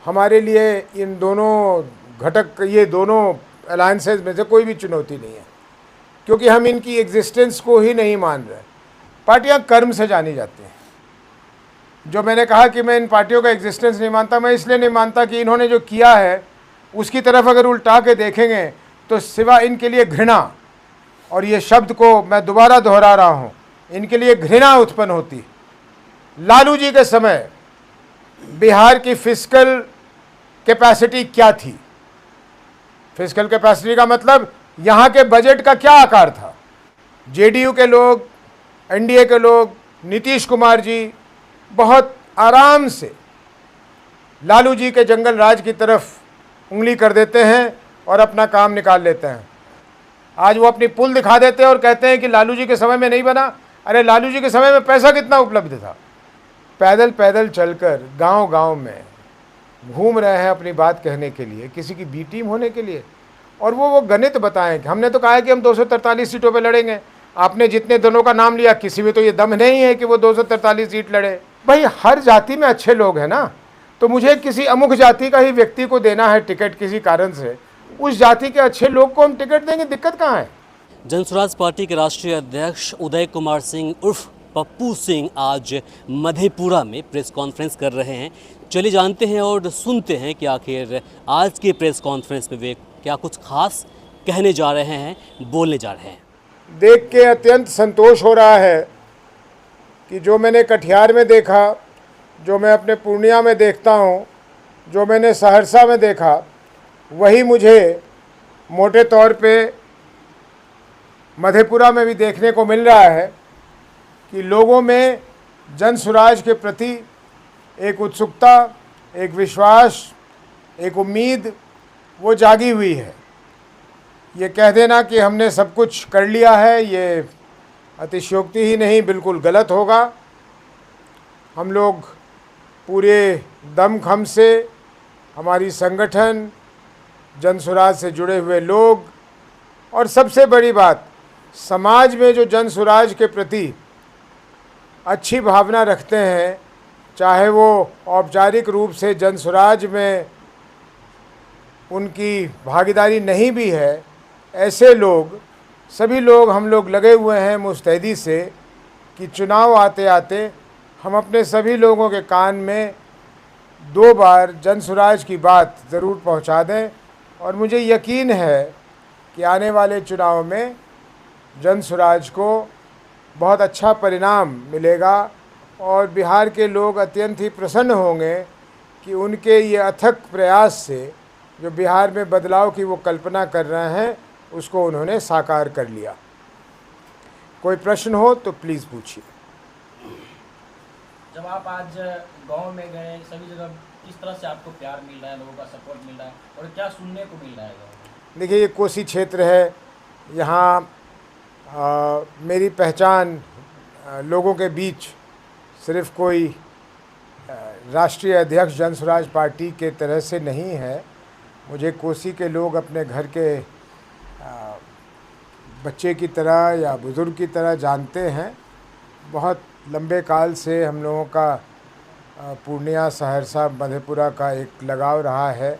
हमारे लिए इन दोनों घटक, ये दोनों अलायंसेज में से कोई भी चुनौती नहीं है, क्योंकि हम इनकी एग्जिस्टेंस को ही नहीं मान रहे। पार्टियां कर्म से जानी जाती हैं। जो मैंने कहा कि मैं इन पार्टियों का एग्जिस्टेंस नहीं मानता, मैं इसलिए नहीं मानता कि इन्होंने जो किया है उसकी तरफ अगर उल्टा के देखेंगे तो सिवा इनके लिए घृणा, और ये शब्द को मैं दोबारा दोहरा रहा हूँ, इनके लिए घृणा उत्पन्न होती। लालू जी के समय बिहार की फिस्कल कैपेसिटी क्या थी? फिस्कल कैपेसिटी का मतलब यहाँ के बजट का क्या आकार था? जेडीयू के लोग, एनडीए के लोग, नीतीश कुमार जी बहुत आराम से लालू जी के जंगल राज की तरफ उंगली कर देते हैं और अपना काम निकाल लेते हैं। आज वो अपनी पुल दिखा देते हैं और कहते हैं कि लालू जी के समय में नहीं बना। अरे लालू जी के समय में पैसा कितना उपलब्ध था? पैदल पैदल चलकर गांव-गांव में घूम रहे हैं अपनी बात कहने के लिए, किसी की बी टीम होने के लिए। और वो गणित बताएं कि हमने तो कहा है कि हम 243 सीटों पे लड़ेंगे। आपने जितने दलों का नाम लिया, किसी में तो ये दम नहीं है कि वो 243 सीट लड़े। भाई हर जाति में अच्छे लोग हैं ना, तो मुझे किसी अमुक जाति का ही व्यक्ति को देना है टिकट किसी कारण से, उस जाति के अच्छे लोग को हम टिकट देंगे, दिक्कत कहाँ है? जनसुराज पार्टी के राष्ट्रीय अध्यक्ष उदय कुमार सिंह उर्फ पप्पू सिंह आज मधेपुरा में प्रेस कॉन्फ्रेंस कर रहे हैं। चलिए जानते हैं और सुनते हैं कि आखिर आज के प्रेस कॉन्फ्रेंस में वे क्या कुछ खास कहने जा रहे हैं, बोलने जा रहे हैं। देख के अत्यंत संतोष हो रहा है कि जो मैंने कटिहार में देखा, जो मैं अपने पूर्णिया में देखता हूँ, जो मैंने सहरसा में देखा, वही मुझे मोटे तौर पे मधेपुरा में भी देखने को मिल रहा है कि लोगों में जनसुराज के प्रति एक उत्सुकता, एक विश्वास, एक उम्मीद वो जागी हुई है। ये कह देना कि हमने सब कुछ कर लिया है, ये अतिशयोक्ति ही नहीं, बिल्कुल गलत होगा। हम लोग पूरे दमखम से, हमारी संगठन, जनसुराज से जुड़े हुए लोग, और सबसे बड़ी बात, समाज में जो जनसुराज के प्रति अच्छी भावना रखते हैं, चाहे वो औपचारिक रूप से जनसुराज में उनकी भागीदारी नहीं भी है, ऐसे लोग, सभी लोग, हम लोग लगे हुए हैं मुस्तैदी से कि चुनाव आते आते हम अपने सभी लोगों के कान में 2 बार जनसुराज की बात ज़रूर पहुंचा दें। और मुझे यकीन है कि आने वाले चुनाव में जनसुराज को बहुत अच्छा परिणाम मिलेगा और बिहार के लोग अत्यंत ही प्रसन्न होंगे कि उनके ये अथक प्रयास से जो बिहार में बदलाव की वो कल्पना कर रहे हैं, उसको उन्होंने साकार कर लिया। कोई प्रश्न हो तो प्लीज़ पूछिए। जब आप आज गांव में गए, सभी जगह किस तरह से आपको प्यार मिल रहा है, लोगों का सपोर्ट मिल रहा है और क्या सुनने को मिल रहा है गाँव में? देखिए, ये कोसी क्षेत्र है, यहाँ मेरी पहचान लोगों के बीच सिर्फ कोई राष्ट्रीय अध्यक्ष जनसुराज पार्टी के तरह से नहीं है। मुझे कोसी के लोग अपने घर के बच्चे की तरह या बुज़ुर्ग की तरह जानते हैं। बहुत लंबे काल से हम लोगों का पूर्णिया, सहरसा, मधेपुरा का एक लगाव रहा है।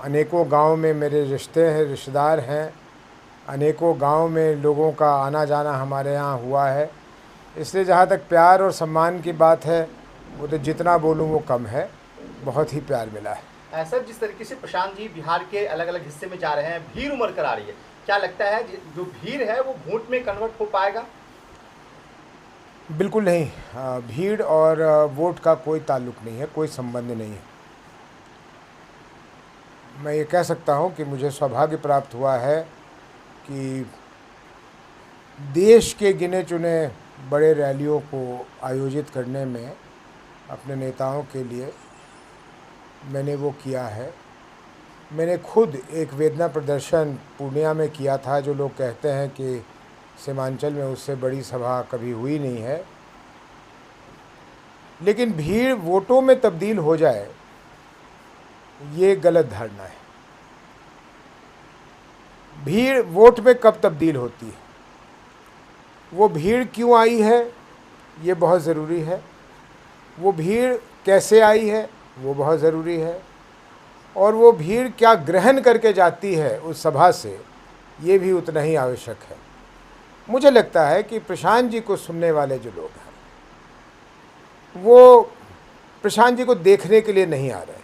अनेकों गांव में मेरे रिश्ते हैं, रिश्तेदार हैं। अनेकों गांव में लोगों का आना जाना हमारे यहाँ हुआ है। इसलिए जहाँ तक प्यार और सम्मान की बात है, वो तो जितना बोलूँ वो कम है। बहुत ही प्यार मिला है। सर, जिस तरीके से प्रशांत जी बिहार के अलग अलग हिस्से में जा रहे हैं, भीड़ उमड़ कर आ रही है, क्या लगता है जो भीड़ है वो वोट में कन्वर्ट हो पाएगा? बिल्कुल नहीं। भीड़ और वोट का कोई ताल्लुक नहीं है, कोई संबंध नहीं है। मैं ये कह सकता हूँ कि मुझे सौभाग्य प्राप्त हुआ है कि देश के गिने चुने बड़े रैलियों को आयोजित करने में अपने नेताओं के लिए मैंने वो किया है। मैंने खुद एक वेदना प्रदर्शन पूर्णिया में किया था। जो लोग कहते हैं कि सीमांचल में उससे बड़ी सभा कभी हुई नहीं है, लेकिन भीड़ वोटों में तब्दील हो जाए, ये गलत धारणा है। भीड़ वोट में कब तब्दील होती है, वो भीड़ क्यों आई है, ये बहुत ज़रूरी है। वो भीड़ कैसे आई है, वो बहुत ज़रूरी है, और वो भीड़ क्या ग्रहण करके जाती है उस सभा से, ये भी उतना ही आवश्यक है। मुझे लगता है कि प्रशांत जी को सुनने वाले जो लोग हैं वो प्रशांत जी को देखने के लिए नहीं आ रहे,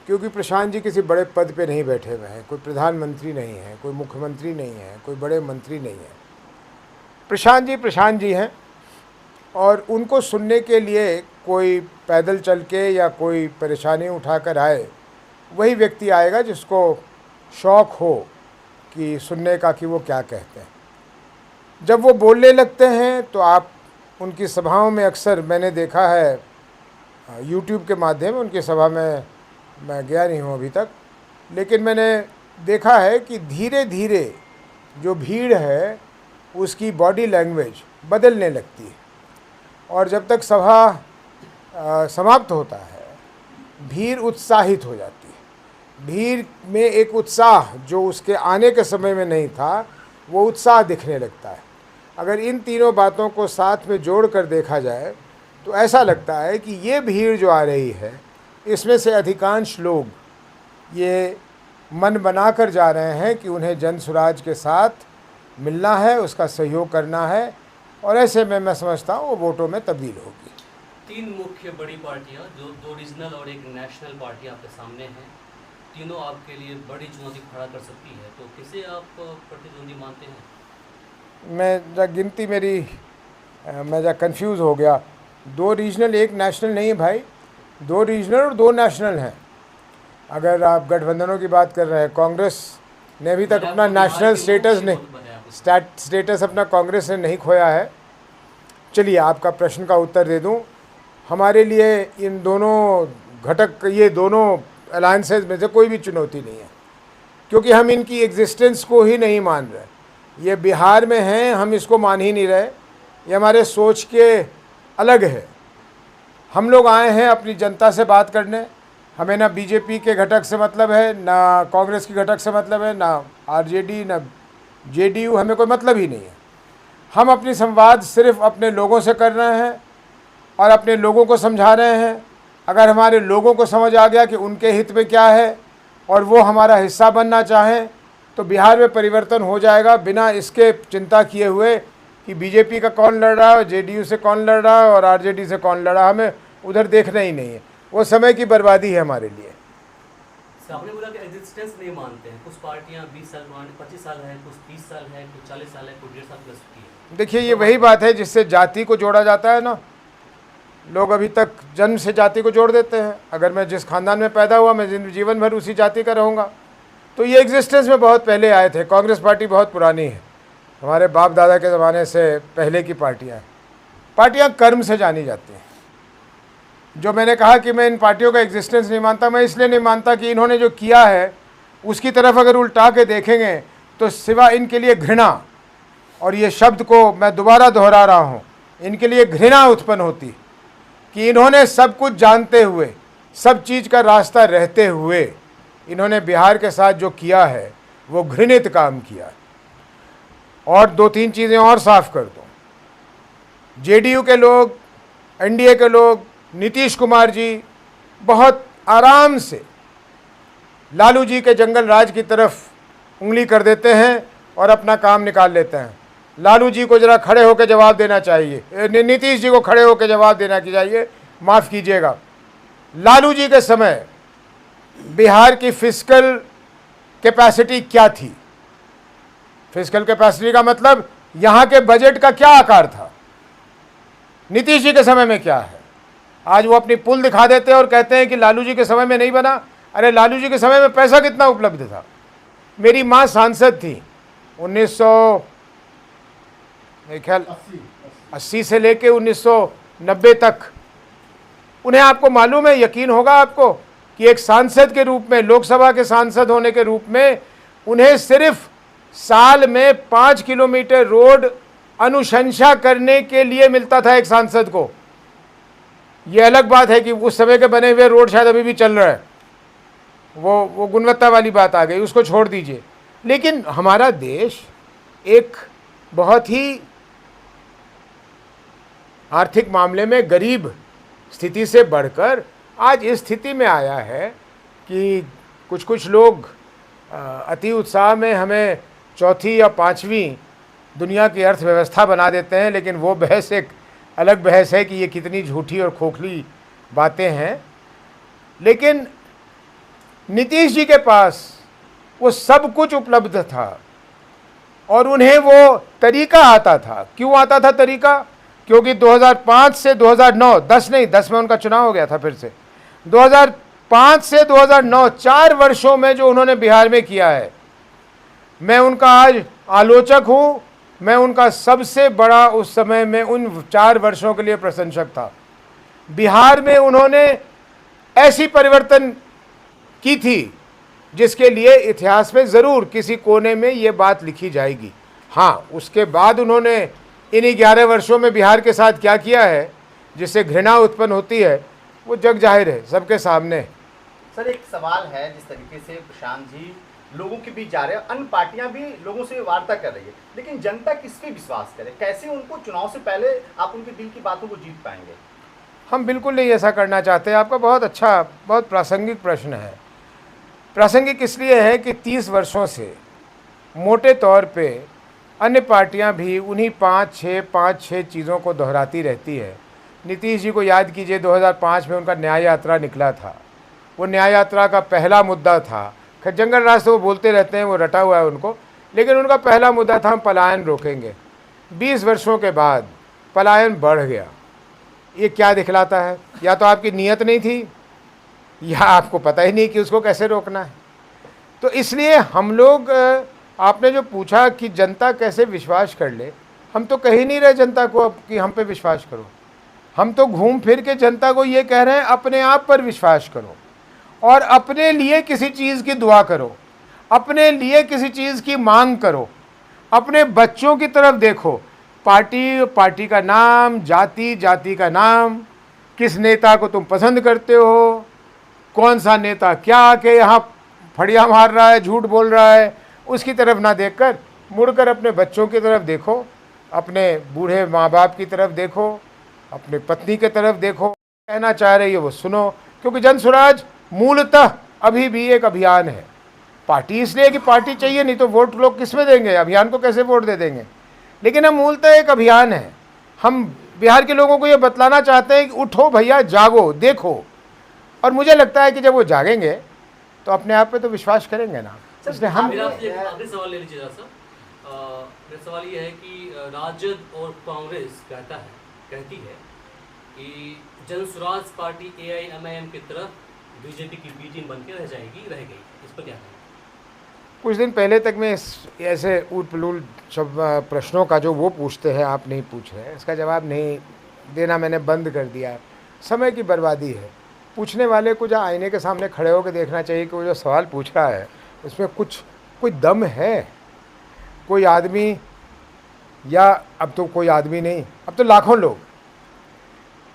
क्योंकि प्रशांत जी किसी बड़े पद पे नहीं बैठे हुए हैं, कोई प्रधानमंत्री नहीं है, कोई मुख्यमंत्री नहीं है, कोई बड़े मंत्री नहीं है। प्रशांत जी हैं, और उनको सुनने के लिए कोई पैदल चल के या कोई परेशानी उठाकर आए, वही व्यक्ति आएगा जिसको शौक़ हो कि सुनने का कि वो क्या कहते हैं। जब वो बोलने लगते हैं तो आप उनकी सभाओं में, अक्सर मैंने देखा है यूट्यूब के माध्यम, उनकी सभा में मैं गया नहीं हूँ अभी तक, लेकिन मैंने देखा है कि धीरे धीरे जो भीड़ है उसकी बॉडी लैंग्वेज बदलने लगती है, और जब तक सभा समाप्त होता है भीड़ उत्साहित हो जाती है। भीड़ में एक उत्साह जो उसके आने के समय में नहीं था, वो उत्साह दिखने लगता है। अगर इन तीनों बातों को साथ में जोड़ कर देखा जाए तो ऐसा लगता है कि ये भीड़ जो आ रही है, इसमें से अधिकांश लोग ये मन बनाकर जा रहे हैं कि उन्हें जन स्वराज के साथ मिलना है, उसका सहयोग करना है, और ऐसे में मैं समझता हूँ वो वोटों में तब्दील होगी। तीन मुख्य बड़ी पार्टियां, जो दो रीजनल और एक नेशनल पार्टी आपके सामने हैं, तीनों आपके लिए बड़ी चुनौती खड़ा कर सकती है, तो किसे आप प्रतिद्वंदी मानते हैं? मैं जरा गिनती मेरी मैं जरा कंफ्यूज हो गया। दो रीजनल एक नेशनल नहीं भाई, दो रीजनल और दो नेशनल हैं। अगर आप गठबंधनों की बात कर रहे हैं, कांग्रेस ने अभी तक अपना नेशनल स्टेटस अपना कांग्रेस ने नहीं खोया है। चलिए आपका प्रश्न का उत्तर दे दूं। हमारे लिए इन दोनों घटक, ये दोनों अलायंसेस में से कोई भी चुनौती नहीं है, क्योंकि हम इनकी एग्जिस्टेंस को ही नहीं मान रहे। ये बिहार में हैं, हम इसको मान ही नहीं रहे, ये हमारे सोच के अलग है। हम लोग आए हैं अपनी जनता से बात करने, हमें ना बीजेपी के घटक से मतलब है, ना कांग्रेस की घटक से मतलब है, ना आरजेडी, ना जेडीयू, हमें कोई मतलब ही नहीं है। हम अपनी संवाद सिर्फ अपने लोगों से कर रहे हैं और अपने लोगों को समझा रहे हैं। अगर हमारे लोगों को समझ आ गया कि उनके हित में क्या है और वो हमारा हिस्सा बनना चाहें, तो बिहार में परिवर्तन हो जाएगा, बिना इसके चिंता किए हुए कि बीजेपी का कौन लड़ रहा है, जेडीयू से कौन लड़ रहा है और आरजेडी से कौन लड़ रहा है। हमें उधर देखना ही नहीं है, वो समय की बर्बादी है हमारे लिए। आपने बोला कि एग्जिस्टेंस नहीं मानते हैं। कुछ पार्टियां 20 साल पुरानी, 25 साल है, कुछ 30 साल है, कुछ 40 साल है, कुछ 1.5 साल प्लस की है। देखिए ये वही बात है जिससे जाति को जोड़ा जाता है ना। लोग अभी तक जन्म से जाति को जोड़ देते हैं। अगर मैं जिस खानदान में पैदा हुआ, मैं जीवन भर उसी जाति का रहूँगा। तो ये एग्जिस्टेंस में बहुत पहले आए थे। कांग्रेस पार्टी बहुत पुरानी है, हमारे बाप दादा के ज़माने से पहले की पार्टियाँ हैं। पार्टियाँ कर्म से जानी जाती हैं। जो मैंने कहा कि मैं इन पार्टियों का एग्जिस्टेंस नहीं मानता, मैं इसलिए नहीं मानता कि इन्होंने जो किया है उसकी तरफ अगर उल्टा के देखेंगे तो सिवा इनके लिए घृणा, और ये शब्द को मैं दोबारा दोहरा रहा हूँ, इनके लिए घृणा उत्पन्न होती कि इन्होंने सब कुछ जानते हुए, सब चीज़ का रास्ता रहते हुए, इन्होंने बिहार के साथ जो किया है वो घृणित काम किया है। और दो तीन चीज़ें और साफ कर दूँ, जेडीयू के लोग, एनडीए के लोग, नीतीश कुमार जी बहुत आराम से लालू जी के जंगल राज की तरफ उंगली कर देते हैं और अपना काम निकाल लेते हैं। लालू जी को जरा खड़े होकर जवाब देना चाहिए, नीतीश जी को खड़े होकर जवाब देना चाहिए। माफ़ कीजिएगा, लालू जी के समय बिहार की फिस्कल कैपेसिटी क्या थी? फिस्कल कैपेसिटी का मतलब यहाँ के बजट का क्या आकार था? नीतीश जी के समय में क्या है? आज वो अपनी पुल दिखा देते हैं और कहते हैं कि लालू जी के समय में नहीं बना। अरे लालू जी के समय में पैसा कितना उपलब्ध था? मेरी माँ सांसद थी 1980 से लेके 1990 तक। उन्हें, आपको मालूम है, यकीन होगा आपको कि एक सांसद के रूप में, लोकसभा के सांसद होने के रूप में, उन्हें सिर्फ साल में 5 किलोमीटर रोड अनुशंसा करने के लिए मिलता था एक सांसद को। ये अलग बात है कि उस समय के बने हुए रोड शायद अभी भी चल रहा है, वो गुणवत्ता वाली बात आ गई, उसको छोड़ दीजिए। लेकिन हमारा देश एक बहुत ही आर्थिक मामले में गरीब स्थिति से बढ़कर आज इस स्थिति में आया है कि कुछ कुछ लोग अति उत्साह में हमें चौथी या पांचवी दुनिया की अर्थव्यवस्था बना देते हैं, लेकिन वो बहस एक अलग बहस है कि ये कितनी झूठी और खोखली बातें हैं। लेकिन नीतीश जी के पास वो सब कुछ उपलब्ध था और उन्हें वो तरीका आता था। क्यों आता था तरीका? क्योंकि 2005 से 2009, 10 में उनका चुनाव हो गया था फिर से। 2005 से 2009 4 वर्षों में जो उन्होंने बिहार में किया है, मैं उनका आज आलोचक हूँ। मैं उनका सबसे बड़ा उस समय में उन 4 वर्षों के लिए प्रशंसक था। बिहार में उन्होंने ऐसी परिवर्तन की थी जिसके लिए इतिहास में ज़रूर किसी कोने में ये बात लिखी जाएगी। हाँ, उसके बाद उन्होंने इन्हीं 11 वर्षों में बिहार के साथ क्या किया है जिससे घृणा उत्पन्न होती है, वो जग जाहिर है, सबके सामने। सर, एक सवाल है, जिस तरीके से प्रशांत जी लोगों के बीच जा रहे हैं, अन्य पार्टियां भी लोगों से वार्ता कर रही है, लेकिन जनता किस पे विश्वास करे? कैसे उनको चुनाव से पहले आप उनके दिल की बातों को जीत पाएंगे? हम बिल्कुल नहीं ऐसा करना चाहते। आपका बहुत अच्छा, बहुत प्रासंगिक प्रश्न है। प्रासंगिक इसलिए है कि 30 वर्षों से मोटे तौर पे अन्य पार्टियां भी उन्हीं 5-6 चीज़ों को दोहराती रहती है। नीतीश जी को याद कीजिए, 2005 में उनका न्याय यात्रा निकला था। वो न्याय यात्रा का पहला मुद्दा था, जंगल राज तो वो बोलते रहते हैं, वो रटा हुआ है उनको, लेकिन उनका पहला मुद्दा था हम पलायन रोकेंगे। 20 वर्षों के बाद पलायन बढ़ गया। ये क्या दिखलाता है? या तो आपकी नीयत नहीं थी या आपको पता ही नहीं कि उसको कैसे रोकना है। तो इसलिए हम लोग, आपने जो पूछा कि जनता कैसे विश्वास कर ले, हम तो कह ही नहीं रहे जनता को अब कि हम पे विश्वास करो। हम तो घूम फिर के जनता को ये कह रहे हैं अपने आप पर विश्वास करो और अपने लिए किसी चीज़ की दुआ करो, अपने लिए किसी चीज़ की मांग करो, अपने बच्चों की तरफ देखो। पार्टी का नाम, जाति का नाम, किस नेता को तुम पसंद करते हो, कौन सा नेता क्या आके यहाँ फड़िया मार रहा है, झूठ बोल रहा है, उसकी तरफ ना देखकर मुड़कर अपने बच्चों की तरफ देखो, अपने बूढ़े माँ बाप की तरफ देखो, अपने पत्नी की तरफ देखो। कहना चाह रही है वो सुनो, क्योंकि जन स्वराज मूलतः अभी भी एक अभियान है। पार्टी इसलिए कि पार्टी चाहिए, नहीं तो वोट लोग किस में देंगे? अभियान को कैसे वोट दे देंगे? लेकिन हम मूलतः एक अभियान है। हम बिहार के लोगों को ये बतलाना चाहते हैं कि उठो भैया, जागो, देखो। और मुझे लगता है कि जब वो जागेंगे तो अपने आप पे तो विश्वास करेंगे ना। इसलिए हम आखिरी सवाल ले लीजिए सर। मेरा सवाल ये है कि राजद और कांग्रेस कहती है कि जन स्वराज पार्टी AIMIM की तरफ बीजेपी की बी टीम बन के रह गई। इस पर क्या कहें? कुछ दिन पहले तक मैं ऐसे ऊट पलूल सब प्रश्नों का जो वो पूछते हैं, आप नहीं पूछ रहे, इसका जवाब नहीं देना मैंने बंद कर दिया। समय की बर्बादी है। पूछने वाले को जहाँ आईने के सामने खड़े होकर देखना चाहिए कि वो जो सवाल पूछ रहा है उसमें कोई दम है। कोई आदमी, या अब तो कोई आदमी नहीं, अब तो लाखों लोग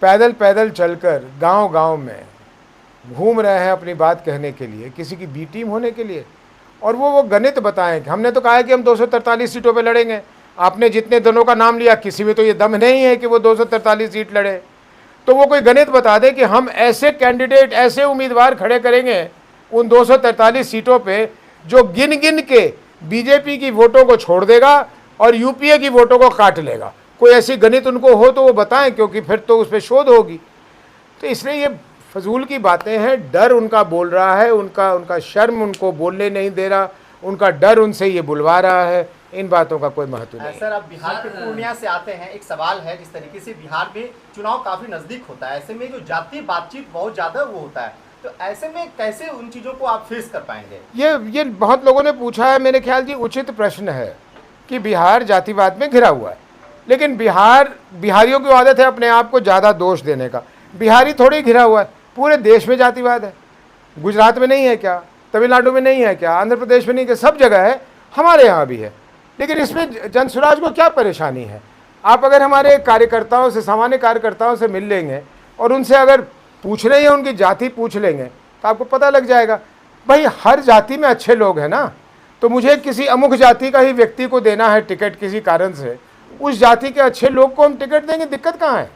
पैदल पैदल चलकर गांव-गांव में घूम रहे हैं अपनी बात कहने के लिए, किसी की बी टीम होने के लिए। और वो गणित बताएं कि हमने तो कहा है कि हम 243 सीटों पे लड़ेंगे। आपने जितने दलों का नाम लिया, किसी में तो ये दम नहीं है कि वो 243 सीट लड़े। तो वो कोई गणित बता दे कि हम ऐसे कैंडिडेट, ऐसे उम्मीदवार खड़े करेंगे उन 243 सीटों पे जो गिन गिन के बीजेपी की वोटों को छोड़ देगा और यूपीए की वोटों को काट लेगा। कोई ऐसी गणित उनको हो तो वो बताएं, क्योंकि फिर तो उस पर शोध होगी। तो इसलिए ये फजूल की बातें हैं। डर उनका बोल रहा है, उनका शर्म उनको बोलने नहीं दे रहा, उनका डर उनसे ये बुलवा रहा है। इन बातों का कोई महत्व नहीं। सर, अब बिहार के पूर्णिया से आते हैं। एक सवाल है, जिस तरीके से बिहार में चुनाव काफी नजदीक होता है, ऐसे में जो जातीय बातचीत बहुत ज्यादा वो होता है, तो ऐसे में कैसे उन चीजों को आप फेस कर पाएंगे? ये बहुत लोगों ने पूछा है। मेरे ख्याल जी उचित प्रश्न है कि बिहार जातिवाद में घिरा हुआ है, लेकिन बिहारियों की आदत है अपने आप को ज़्यादा दोष देने का। बिहारी थोड़ी घिरा हुआ है, पूरे देश में जातिवाद है। गुजरात में नहीं है क्या? तमिलनाडु में नहीं है क्या? आंध्र प्रदेश में नहीं, क्या सब जगह है, हमारे यहाँ भी है। लेकिन इसमें जन स्वराज को क्या परेशानी है? आप अगर हमारे कार्यकर्ताओं से, सामान्य कार्यकर्ताओं से मिल लेंगे और उनसे अगर पूछ रहे हैं, उनकी जाति पूछ लेंगे, तो आपको पता लग जाएगा। भाई हर जाति में अच्छे लोग हैं ना, तो मुझे किसी अमुक जाति का ही व्यक्ति को देना है टिकट किसी कारण से, उस जाति के अच्छे लोग को हम टिकट देंगे, दिक्कत कहाँ है?